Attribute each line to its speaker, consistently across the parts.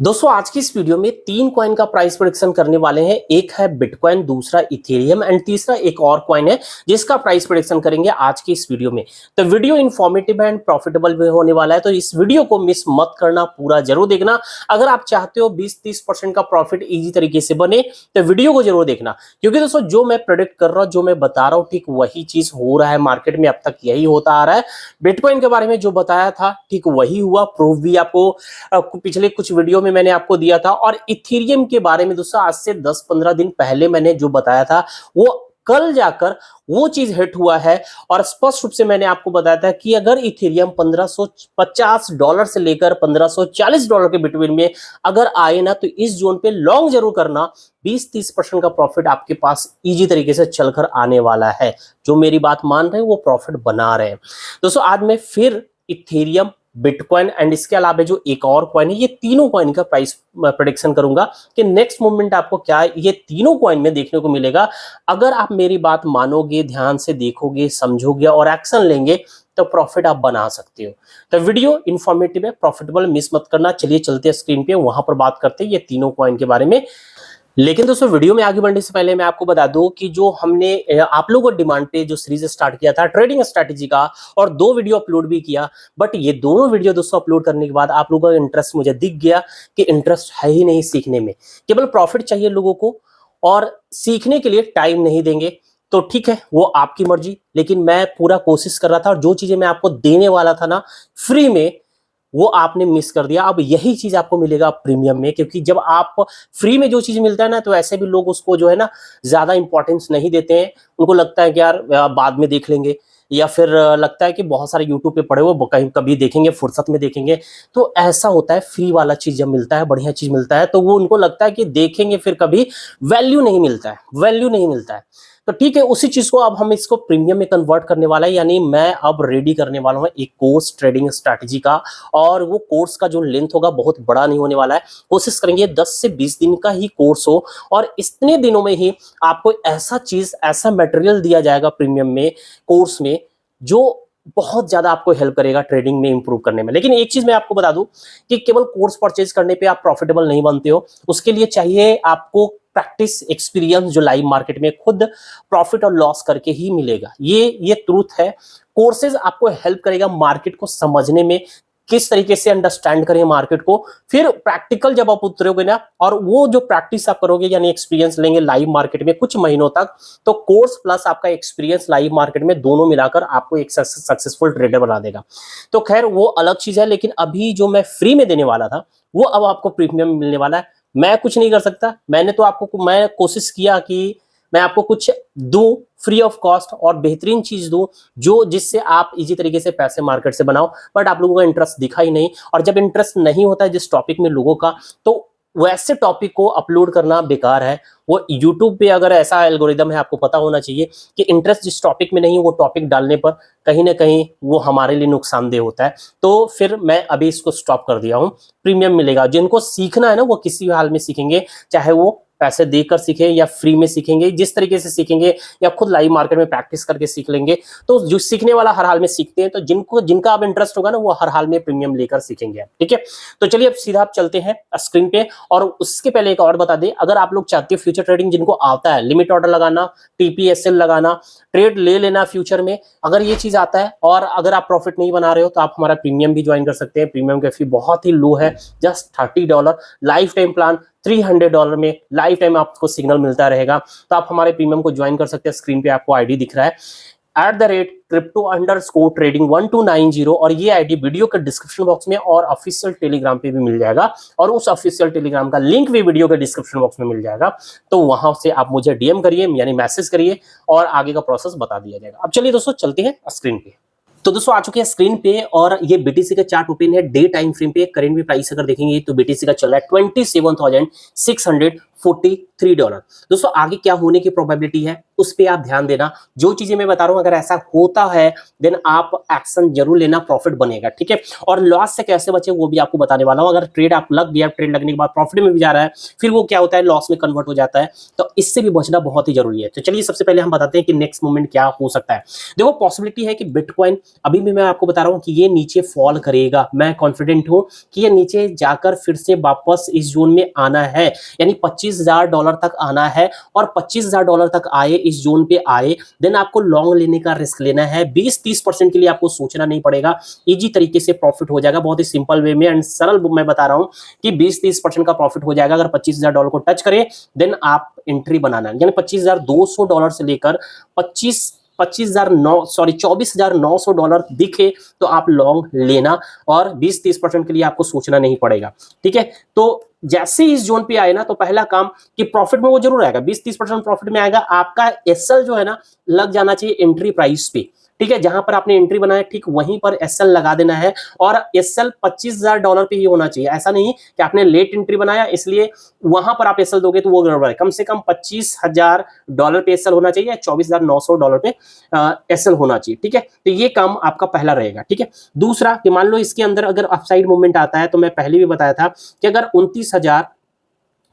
Speaker 1: दोस्तों आज की इस वीडियो में तीन कॉइन का प्राइस प्रेडिक्शन करने वाले हैं। एक है बिटकॉइन, दूसरा इथेरियम एंड तीसरा एक और कॉइन है जिसका प्राइस प्रेडिक्शन करेंगे आज की इस वीडियो में। तो वीडियो इंफॉर्मेटिव एंड प्रॉफिटेबल भी होने वाला है, तो इस वीडियो को मिस मत करना, पूरा जरूर देखना। अगर आप चाहते हो 20-30% का प्रॉफिट इजी तरीके से बने तो वीडियो को जरूर देखना, क्योंकि दोस्तों जो मैं प्रेडिक्ट कर रहा हूँ, जो मैं बता रहा हूँ, ठीक वही चीज हो रहा है मार्केट में। अब तक यही होता आ रहा है। बिटकॉइन के बारे में जो बताया था ठीक वही हुआ, प्रूफ भी आपको पिछले कुछ वीडियो में मैंने आपको दिया था। और इथेरियम के बारे में दोस्तों आज से 10-15 दिन पहले मैंने जो बताया था वो कल जाकर वो चीज हिट हुआ है। और स्पष्ट रूप से मैंने आपको बताया था कि अगर इथेरियम $1550 से लेकर $1540 के बिटवीन में अगर आए ना, तो इस जोन पे लॉन्ग जरूर करना। 20-30% का प्रॉफिट आपके पास इजी तरीके से चलकर आने वाला है। जो मेरी बात मान रहे हैं वो प्रॉफिट बना रहे हैं। दोस्तों आज मैं फिर इथेरियम, बिटकॉइन एंड इसके अलावा जो एक और कॉइन है, ये तीनों कॉइन का प्राइस प्रेडिक्शन करूंगा कि नेक्स्ट मूवमेंट आपको क्या ये तीनों कॉइन में देखने को मिलेगा। अगर आप मेरी बात मानोगे, ध्यान से देखोगे, समझोगे और एक्शन लेंगे तो प्रॉफिट आप बना सकते हो। तो वीडियो इंफॉर्मेटिव है, प्रॉफिटेबल, मिस मत करना। चलिए चलते हैं स्क्रीन पे, वहां पर बात करते हैं ये तीनों कॉइन के बारे में। लेकिन दोस्तों वीडियो में आगे बढ़ने से पहले मैं आपको बता दूं कि जो हमने आप लोगों को डिमांड पे जो सीरीज स्टार्ट किया था ट्रेडिंग स्ट्रैटेजी का, और 2 वीडियो अपलोड भी किया, बट ये दोनों वीडियो दोस्तों अपलोड करने के बाद आप लोगों का इंटरेस्ट मुझे दिख गया कि इंटरेस्ट है ही नहीं सीखने में, केवल प्रॉफिट चाहिए लोगों को और सीखने के लिए टाइम नहीं देंगे। तो ठीक है, वो आपकी मर्जी, लेकिन मैं पूरा कोशिश कर रहा था और जो चीजें मैं आपको देने वाला था ना फ्री में, वो आपने मिस कर दिया। अब यही चीज आपको मिलेगा प्रीमियम में, क्योंकि जब आप फ्री में जो चीज मिलता है ना, तो ऐसे भी लोग उसको जो है ना ज्यादा इंपॉर्टेंस नहीं देते हैं। उनको लगता है कि यार बाद में देख लेंगे, या फिर लगता है कि बहुत सारे यूट्यूब पे पड़े हुए कहीं कभी देखेंगे, फुर्सत में देखेंगे। तो ऐसा होता है, फ्री वाला चीज जब मिलता है, बढ़िया चीज मिलता है, तो वो उनको लगता है कि देखेंगे, फिर कभी वैल्यू नहीं मिलता है, वैल्यू नहीं मिलता है। तो ठीक है, उसी चीज को अब हम इसको प्रीमियम में कन्वर्ट करने वाला है। यानी मैं अब रेडी करने वाला हूं एक कोर्स ट्रेडिंग स्ट्रैटेजी का, और वो कोर्स का जो लेंथ होगा बहुत बड़ा नहीं होने वाला है। कोशिश करेंगे 10 से 20 दिन का ही कोर्स हो, और इतने दिनों में ही आपको ऐसा चीज, ऐसा मटेरियल दिया जाएगा प्रीमियम में, कोर्स में, जो बहुत ज्यादा आपको हेल्प करेगा ट्रेडिंग में इंप्रूव करने में। लेकिन एक चीज मैं आपको बता दूं कि केवल कोर्स परचेज करने पे आप प्रॉफिटेबल नहीं बनते हो। उसके लिए चाहिए आपको प्रैक्टिस, एक्सपीरियंस, जो लाइव मार्केट में खुद प्रॉफिट और लॉस करके ही मिलेगा। ये ट्रूथ है। कोर्सेज आपको हेल्प करेगा मार्केट को समझने में, किस तरीके से अंडरस्टैंड करें मार्केट को। फिर प्रैक्टिकल जब आप उतरोगे ना, और वो जो प्रैक्टिस आप करोगे, यानी एक्सपीरियंस लेंगे लाइव मार्केट में कुछ महीनों तक, तो कोर्स प्लस आपका एक्सपीरियंस लाइव मार्केट में दोनों मिलाकर आपको एक सक्सेसफुल ट्रेडर बना देगा। तो खैर वो अलग चीज है, लेकिन अभी जो मैं फ्री में देने वाला था वो अब आपको प्रीमियम में मिलने वाला है। मैं कुछ नहीं कर सकता, मैंने तो आपको, मैं कोशिश किया कि मैं आपको कुछ दूं फ्री ऑफ कॉस्ट और बेहतरीन चीज दूं, जो जिससे आप इजी तरीके से पैसे मार्केट से बनाओ। बट आप लोगों का इंटरेस्ट दिखा ही नहीं, और जब इंटरेस्ट नहीं होता है जिस टॉपिक में लोगों का, तो वैसे टॉपिक को अपलोड करना बेकार है। वो यूट्यूब पे अगर ऐसा एल्गोरिदम है, आपको पता होना चाहिए कि इंटरेस्ट जिस टॉपिक में नहीं है वो टॉपिक डालने पर कहीं ना कहीं वो हमारे लिए नुकसानदेह होता है। तो फिर मैं अभी इसको स्टॉप कर दिया हूं। प्रीमियम मिलेगा, जिनको सीखना है ना वो किसी भी हाल में सीखेंगे, चाहे वो पैसे देकर सीखे या फ्री में सीखेंगे, जिस तरीके से सीखेंगे, या खुद लाइव मार्केट में प्रैक्टिस करके सीख लेंगे। तो जो सीखने वाला हर हाल में सीखते हैं, तो जिनका अब इंटरेस्ट होगा ना, वो हर हाल में प्रीमियम लेकर सीखेंगे। ठीक है, तो चलिए अब सीधा आप चलते हैं स्क्रीन पे। और उसके पहले एक और बता दें, अगर आप लोग चाहते हो फ्यूचर ट्रेडिंग, जिनको आता है लिमिट ऑर्डर लगाना, TPSL लगाना, ट्रेड ले लेना फ्यूचर में, अगर ये चीज आता है और अगर आप प्रॉफिट नहीं बना रहे हो, तो आप हमारा प्रीमियम भी ज्वाइन कर सकते हैं। प्रीमियम का फी बहुत ही लो है, जस्ट $30। लाइफ टाइम प्लान $300 में लाइफ टाइम आपको सिग्नल मिलता रहेगा। तो आप हमारे प्रीमियम को ज्वाइन कर सकते हैं। स्क्रीन पे आपको आईडी दिख रहा है @crypto_trading1290, और ये आईडी वीडियो के डिस्क्रिप्शन बॉक्स में और ऑफिशियल टेलीग्राम पे भी मिल जाएगा, और उस ऑफिशियल टेलीग्राम का लिंक भी वीडियो के डिस्क्रिप्शन बॉक्स में मिल जाएगा। तो वहां से आप मुझे DM करिए, यानी मैसेज करिए, और आगे का प्रोसेस बता दिया जाएगा। अब चलिए दोस्तों चलते हैं स्क्रीन पे। तो दोस्तों आ चुके हैं स्क्रीन पे, और ये BTC का चार्ट ओपन है डे टाइम फ्रेम पे। करेंट भी प्राइस अगर देखेंगे तो BTC का चल रहा है 27,600 $43। दोस्तों आगे क्या होने की प्रोबेबिलिटी है उस पे आप ध्यान देना। जो चीजें मैं बता रहा हूं अगर ऐसा होता है देन आप एक्शन जरूर लेना, प्रॉफिट बनेगा, ठीक है। और लॉस से कैसे बचे वो भी आपको बताने वाला हूं। अगर ट्रेड आप लग गया, ट्रेड लगने के बाद प्रॉफिट में भी जा रहा है, फिर वो क्या होता है लॉस में कन्वर्ट हो जाता है, तो इससे भी बचना बहुत ही जरूरी है। तो चलिए सबसे पहले हम बताते हैं कि नेक्स्ट मूवमेंट क्या हो सकता है। देखो पॉसिबिलिटी है कि बिटकॉइन, अभी भी मैं आपको बता रहा हूं कि ये नीचे फॉल करेगा, मैं कॉन्फिडेंट हूं कि ये नीचे जाकर फिर से वापस इस जोन में आना है, यानी $25,000 तक आना है। और $25,000 तक आए, इस जोन पे आए, देन आपको लॉन्ग लेने का रिस्क लेना है। 20-30% के लिए आपको सोचना नहीं पड़ेगा, इजी तरीके से प्रॉफिट हो जाएगा, बहुत ही सिंपल वे में एंड सरल मैं बता रहा हूं कि 20-30% का प्रॉफिट हो जाएगा। अगर $25,000 को टच करे देन आप एंट्री बनाना, यानी $25,200 से लेकर 24,900 दिखे तो आप लॉन्ग लेना, और 20-30% के लिए आपको सोचना नहीं पड़ेगा, ठीक है। तो जैसे इस जोन पे आए ना तो पहला काम कि प्रॉफिट में वो जरूर आएगा, 20-30% प्रॉफिट में आएगा। आपका एसएल जो है ना लग जाना चाहिए एंट्री प्राइस पे, ठीक है। जहां पर आपने एंट्री बनाया ठीक वहीं पर एसएल लगा देना है, और एसएल $25,000 पे ही होना चाहिए। ऐसा नहीं कि आपने लेट एंट्री बनाया इसलिए वहां पर आप एसएल दोगे तो वो गड़बड़ है। कम से कम $25,000 पे एसएल होना चाहिए, $24,900 पे एसएल होना चाहिए, ठीक है। तो ये काम आपका पहला रहेगा, ठीक है। दूसरा कि मान लो इसके अंदर अगर अपसाइड मूवमेंट आता है, तो मैं पहले भी बताया था कि अगर 29,000,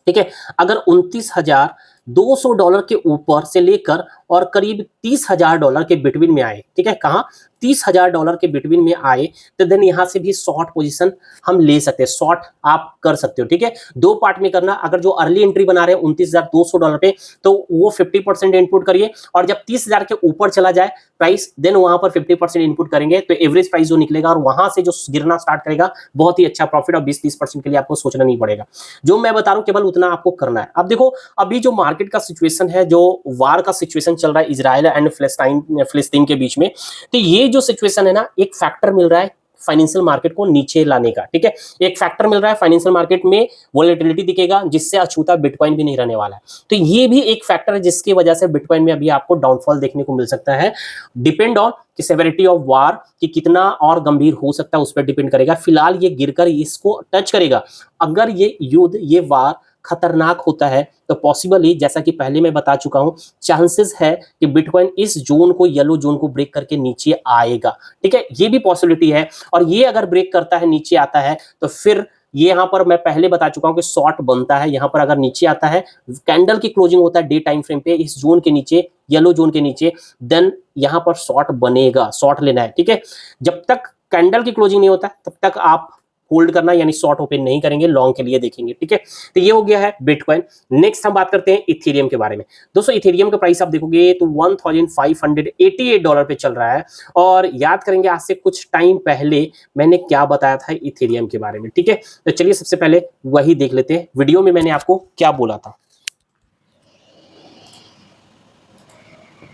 Speaker 1: ठीक है, अगर $29,200 के ऊपर से लेकर और करीब $30,000 के बिटवीन में आए, ठीक है, कहां $30,000 के बिटवीन में आए, तो देन यहां से भी शॉर्ट पोजीशन हम ले सकते हैं, शॉर्ट आप कर सकते हो, ठीक है। दो पार्ट में करना, अगर जो अर्ली एंट्री बना रहे हैं $29,200 पे तो वो 50% इनपुट करिए, और जब 30,000 के ऊपर चला जाए प्राइस देन वहां पर 50% इनपुट करेंगे, तो एवरेज प्राइस जो निकलेगा और वहां से जो गिरना स्टार्ट करेगा बहुत ही अच्छा प्रॉफिट, और 20-30% के लिए आपको सोचना नहीं पड़ेगा। जो मैं बता रहा हूं केवल उतना आपको करना है। अब देखो अभी जो मार्केट का सिचुएशन है, जो वार का सिचुएशन चल रहा है इजराइल एंड फिलिस्तीन के बीच में, तो ये जो सिचुएशन है ना, एक फैक्टर मिल रहा है फाइनेंशियल मार्केट को नीचे लाने का, ठीक है। एक फैक्टर मिल रहा है फाइनेंशियल मार्केट में, वोलेटिलिटी दिखेगा जिससे अछूता बिटकॉइन भी नहीं रहने वाला है। तो ये भी एक फैक्टर है जिसकी वजह से बिटकॉइन में अभी आपको डाउनफॉल देखने को मिल सकता है। डिपेंड ऑन कि सेवेरिटी ऑफ वार कि कितना और गंभीर हो सकता है उस पर डिपेंड करेगा। फिलहाल ये गिरकर इसको टच करेगा। अगर ये युद्ध, ये वार खतरनाक होता है तो पॉसिबली, जैसा कि पहले मैं बता चुका हूं, चांसेस है कि बिटकॉइन इस जोन को, येलो जोन को ब्रेक करके नीचे आएगा, ठीक है। ये भी पॉसिबिलिटी है, और ये अगर ब्रेक करता है, नीचे आता है, तो फिर ये यहां पर मैं पहले बता चुका हूं कि शॉर्ट बनता है। यहां पर अगर नीचे आता है, कैंडल की क्लोजिंग होता है डे टाइम फ्रेम पे इस जोन के नीचे, येलो जोन के नीचे, देन यहां पर शॉर्ट बनेगा, शॉर्ट लेना है, ठीक है। जब तक कैंडल की क्लोजिंग नहीं होता तब तक आप होल्ड करना, यानी शॉर्ट ओपन नहीं करेंगे, लॉन्ग के लिए देखेंगे, ठीक है। तो ये हो गया है बिटकॉइन। नेक्स्ट हम बात करते हैं इथेरियम के बारे में। दोस्तों इथेरियम का प्राइस आप देखोगे तो $1,588 पे चल रहा है, और याद करेंगे आज से कुछ टाइम पहले मैंने क्या बताया था इथेरियम के बारे में, ठीक है। तो चलिए सबसे पहले वही देख लेते हैं, वीडियो में मैंने आपको क्या बोला था।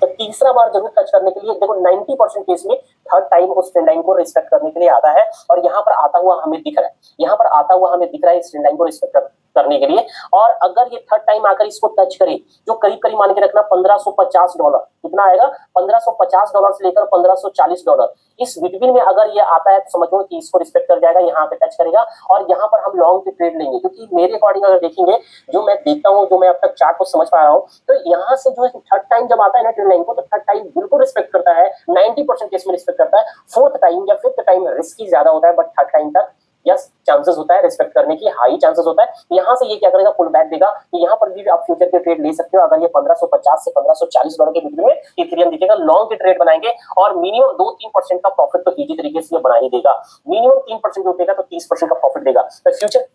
Speaker 1: तो तीसरा बार जरूर टच करने के लिए, देखो 90% केस में थर्ड टाइम उस ट्रेंड लाइन को रिस्पेक्ट करने के लिए आता है, और यहाँ पर आता हुआ हमें दिख रहा है, यहाँ पर आता हुआ हमें दिख रहा है इस ट्रेंड लाइन को रिस्पेक्ट करने के लिए। और अगर ये थर्ड टाइम आकर इसको टच करे, जो करीब करीब मान के रखना $1,550, कितना आएगा $1,550 से लेकर $1,540, इस बिटवीन में अगर ये आता है तो समझो कि इसको रिस्पेक्ट कर जाएगा, यहाँ पे टच करेगा, और यहाँ पर हम लॉन्ग की ट्रेड लेंगे। क्योंकि मेरे अकॉर्डिंग अगर देखेंगे, जो मैं देखता हूँ, जो मैं अब तक चार्ट को समझ पा रहा हूँ, तो यहाँ से जो थर्ड टाइम जब आता है ना ट्रेड लाइन को, तो थर्ड टाइम बिल्कुल रिस्पेक्ट करता है, 90% केस में रिस्पेक्ट करता है। फोर्थ टाइम या फिफ्थ टाइम रिस्की ज्यादा होता है, बट थर्ड टाइम तक यस चांसेस होता है रिस्पेक्ट करने की, हाई चांसेस होता है। यहाँ से ये क्या करेगा, पुल बैक देगा, तो यहाँ पर भी आप फ्यूचर के ट्रेड ले सकते हो। अगर ये $1,550 से $1,540 के बीच में इथेरियम दिखेगा, लॉन्ग के ट्रेड बनाएंगे, और मिनिमम 2-3% का प्रॉफिट तो इजी तरीके से बना ही देगा। मिनिमम 3% उठेगा तो 30% का प्रॉफिट देगा। तो फ्यूचर,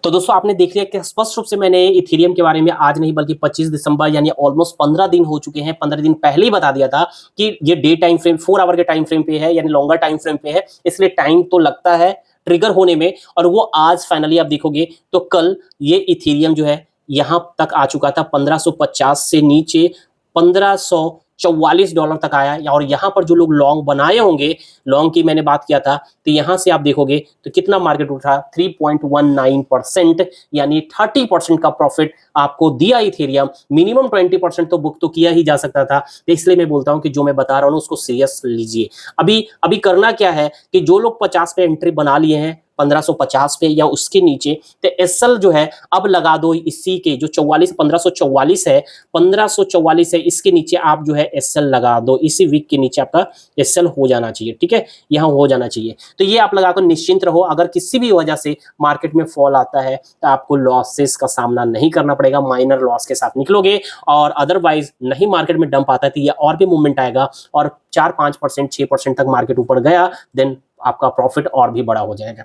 Speaker 1: तो दोस्तों आपने देख लिया कि स्पष्ट रूप से मैंने इथेरियम के बारे में आज नहीं बल्कि 25 दिसंबर यानी ऑलमोस्ट 15 दिन हो चुके हैं, 15 दिन पहले ही बता दिया था कि ये डे टाइम फ्रेम 4 आवर के टाइम फ्रेम पे है, यानी लॉन्गर टाइम फ्रेम पे है, इसलिए टाइम तो लगता है ट्रिगर होने में। और वो आज फाइनली आप देखोगे तो कल ये इथेरियम जो है यहां तक आ चुका था, 1550 से नीचे $1,544 तक आया। और यहां पर जो लोग लॉन्ग बनाए होंगे, लॉन्ग की मैंने बात किया था, तो यहां से आप देखोगे तो कितना मार्केट उठा, 3.19%, यानी 30% का प्रॉफिट आपको दिया इथेरियम। मिनिमम 20% तो बुक तो किया ही जा सकता था। तो इसलिए मैं बोलता हूं कि जो मैं बता रहा हूं उसको सीरियस लीजिए। अभी करना क्या है कि जो लोग 50 पे एंट्री बना लिए हैं, 1550 पे या उसके नीचे, तो एसएल जो है अब लगा दो इसी के जो 1544 है, 1544 है, इसके नीचे आप जो है एसएल लगा दो, इसी वीक के नीचे आपका एसएल हो जाना चाहिए, ठीक है, यहाँ हो जाना चाहिए। तो ये आप लगाकर निश्चिंत रहो, अगर किसी भी वजह से मार्केट में फॉल आता है तो आपको लॉसेस का सामना नहीं करना पड़ेगा, माइनर लॉस के साथ निकलोगे। और अदरवाइज नहीं मार्केट में डंप आता है तो ये और भी मूवमेंट आएगा और 4-5% 6% तक मार्केट ऊपर गया, देन आपका प्रॉफिट और भी बड़ा हो जाएगा।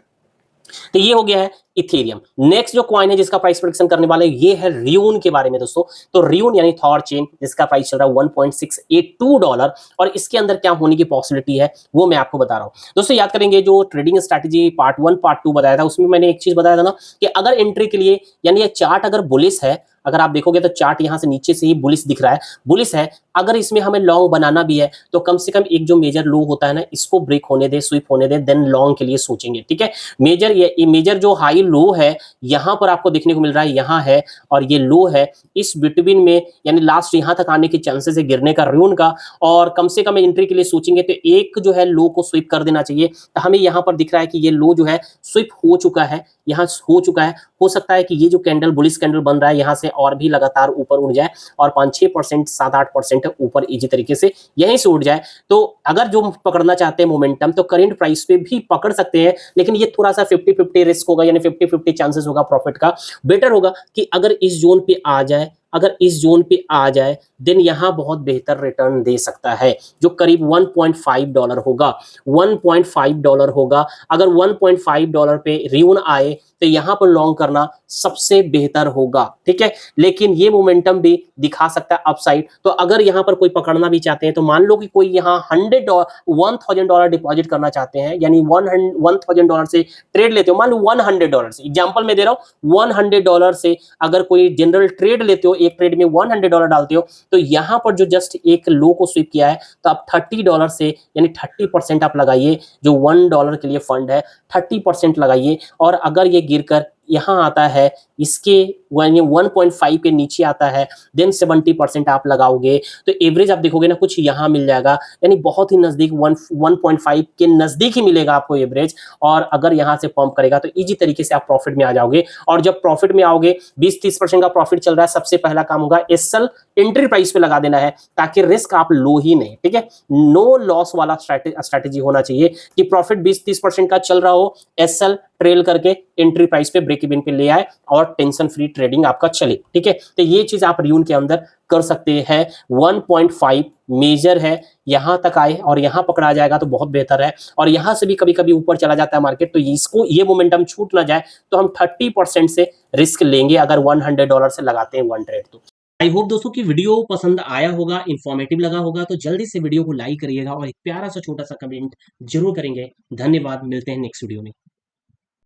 Speaker 1: तो ये हो गया है इथेरियम। नेक्स्ट जो कॉइन है जिसका प्राइस प्रेडिक्शन करने वाले ये है रियून के बारे में दोस्तों। तो रियून यानी थॉर चेन, जिसका प्राइस चल रहा है $1.682 और इसके अंदर क्या होने की पॉसिबिलिटी है वो मैं आपको बता रहा हूं दोस्तों। याद करेंगे जो ट्रेडिंग स्ट्रैटेजी पार्ट 1 पार्ट 2 बताया था, उसमें मैंने एक चीज बताया था ना कि अगर एंट्री के लिए यानी ये चार्ट अगर बुलिश है, अगर आप देखोगे तो चार्ट यहां से नीचे से ही बुलिश दिख रहा है, बुलिश है, अगर इसमें हमें लॉन्ग बनाना भी है तो कम से कम एक जो मेजर लो होता है ना इसको ब्रेक होने दे, स्वीप होने दे, देन लॉन्ग के लिए सोचेंगे, ठीक है। मेजर ये मेजर जो हाई लो है यहां पर आपको देखने को मिल रहा है, यहां है और ये लो है, इस बिटवीन में यानी लास्ट यहां तक आने के चांसेस है गिरने का रियून का, और कम से कम एंट्री के लिए सोचेंगे तो एक जो है लो को स्वीप कर देना चाहिए। तो हमें यहां पर दिख रहा है कि ये लो जो है स्वीप हो चुका है, यहाँ हो चुका है। हो सकता है कि ये जो कैंडल बुलिश कैंडल बन रहा है यहाँ से और भी लगातार ऊपर उड़ जाए और 5-6% 7-8% ऊपर इजी तरीके से यहीं से उड़ जाए। तो अगर जो पकड़ना चाहते हैं मोमेंटम तो करेंट प्राइस पे भी पकड़ सकते हैं, लेकिन ये थोड़ा सा 50-50 रिस्क होगा, यानी 50-50 चांसेस होगा प्रॉफिट का। बेटर होगा कि अगर इस जोन पे आ जाए, अगर इस जोन पे आ जाए देन यहां बहुत बेहतर रिटर्न दे सकता है, जो करीब $1.5 होगा, $1.5 होगा। अगर $1.5 पे रियून आए तो यहां पर लॉन्ग करना सबसे बेहतर होगा, ठीक है। लेकिन ये मोमेंटम भी दिखा सकता है अपसाइड। तो अगर यहां पर कोई पकड़ना भी चाहते हैं तो मान लो कि कोई यहां $1,000 डिपॉजिट करना चाहते हैं, यानी $1,000 से ट्रेड लेते हो, मान लो $100 से, एग्जांपल में दे रहा हूं, $100 से अगर कोई जनरल ट्रेड लेते हो, एक ट्रेड में $100 डालते हो, तो यहां पर जो जस्ट एक लो को स्वीप किया है तो आप $30 से यानी 30% आप लगाइए, जो $1 के लिए फंड है 30% लगाइए। और अगर ये गिरकर यहां आता है इसके 1.5 के नीचे आता है देन 70% आप लगाओगे तो एवरेज आप देखोगे ना कुछ यहां मिल जाएगा, यानी बहुत ही नजदीक 1.5 के नजदीक ही मिलेगा आपको एवरेज। और अगर यहां से पंप करेगा तो इजी तरीके से आप प्रॉफिट में आ जाओगे। और जब प्रॉफिट में आओगे 20-30% का प्रॉफिट चल रहा है, सबसे पहला काम होगा एसएल एंट्री प्राइस पे लगा देना है ताकि रिस्क आप लो ही नहीं, ठीक है। नो लॉस वाला स्ट्रैटेजी होना चाहिए कि प्रॉफिट 20-30% का चल रहा हो, एसएल ट्रेल करके एंट्री प्राइस पे ब्रेक इवन पे ले आए और टेंशन फ्री ट्रेडिंग आपका चले, ठीक है। तो ये चीज आप रियून के अंदर कर सकते हैं। 1.5 मेजर है, यहां तक आए और यहां पकड़ा जाएगा तो बहुत बेहतर है। और यहां से भी कभी कभी ऊपर चला जाता है मार्केट, तो इसको ये मोमेंटम छूट ना जाए तो हम 30% से रिस्क लेंगे अगर $100 से लगाते हैं वन ट्रेड। तो आई होप दोस्तों की वीडियो पसंद आया होगा, इंफॉर्मेटिव लगा होगा, तो जल्दी से वीडियो को लाइक करिएगा और एक प्यारा सा छोटा सा कमेंट जरूर करेंगे। धन्यवाद, मिलते हैं नेक्स्ट वीडियो में।